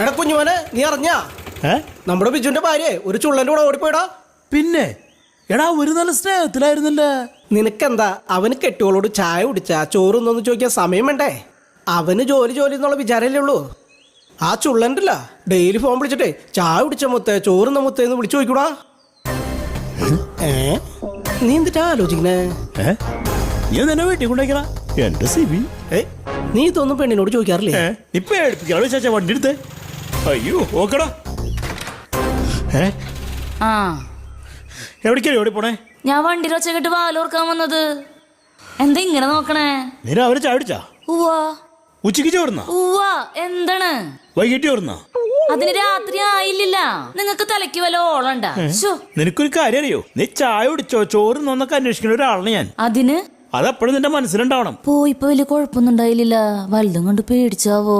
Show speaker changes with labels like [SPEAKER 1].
[SPEAKER 1] എടാ കുഞ്ഞുമോനെ, നീ അറിഞ്ഞാ നമ്മുടെ ബിജുവിന്റെ ഭാര്യ ഒരു ചുള്ളന്റെ കൂടെ ഓടിപ്പോയിടാ.
[SPEAKER 2] പിന്നെ എടാ ഒരു നല്ല സ്നേഹത്തിലായിരുന്നല്ലേ.
[SPEAKER 1] നിനക്കെന്താ അവന് കെട്ടിയോളോട് ചായ കുടിച്ചാ ചോറുന്നൊന്ന് ചോദിക്കാൻ സമയം വേണ്ടേ? അവന് ജോലി എന്നുള്ള വിചാരല്ലേ ഉള്ളൂ. ആ ചുള്ളണ്ടല്ല ഡെയിലി ഫോൺ വിളിച്ചിട്ടേ ചായ കുടിച്ച മുത്തേ ചോറുന്ന മുത്തേന്ന് വിളിച്ചു ചോദിക്കൂടാ. നീ എന്തിട്ടാ ആലോചിക്കണേ?
[SPEAKER 2] നീ തന്നെ വീട്ടിൽ കൊണ്ടേക്കടാ എന്റെ സിബി.
[SPEAKER 1] നീ ഇതൊന്നും പെണ്ണിനോട് ചോദിക്കാറില്ലേ?
[SPEAKER 2] ഇപ്പൊ എടുപ്പിക്കാളോ ചേച്ചാ വണ്ടി എടുത്തേ. അയ്യോ ഓക്കടാ. എവിടേക്കല്ലേ ഓടി പോണേ?
[SPEAKER 3] ഞാൻ വണ്ടിയിൽ ഒച്ച കേട്ട് വാലോർക്കാൻ വന്നത്. എന്താ ഇങ്ങനെ നോക്കണേ?
[SPEAKER 2] നീ രാവിലെ ചായ കുടിച്ചാ?
[SPEAKER 3] ഉവ്വാ.
[SPEAKER 2] ഉച്ചക്ക് ചോറുന്നാ?
[SPEAKER 3] ഉവ്വാ. എന്താണ്
[SPEAKER 2] വൈകിട്ട് ചോറുന്നാ?
[SPEAKER 3] അതിന് രാത്രി ആയില്ല. നിങ്ങൾക്ക് തലയ്ക്ക് വല്ല ഓളണ്ട.
[SPEAKER 2] നിനക്കൊരു കാര്യം അറിയോ? നീ ചായ കുടിച്ചോ ചോറുന്നൊന്നൊക്കെ അന്വേഷിക്കുന്ന ഒരാളാണ് ഞാൻ.
[SPEAKER 3] അതിന്
[SPEAKER 2] അതെപ്പോഴും നിന്റെ മനസ്സിലുണ്ടാവണം.
[SPEAKER 3] പോയിപ്പോ വലിയ കുഴപ്പമൊന്നും ഉണ്ടായില്ല. വലുതും കൊണ്ട് പേടിച്ചാവോ?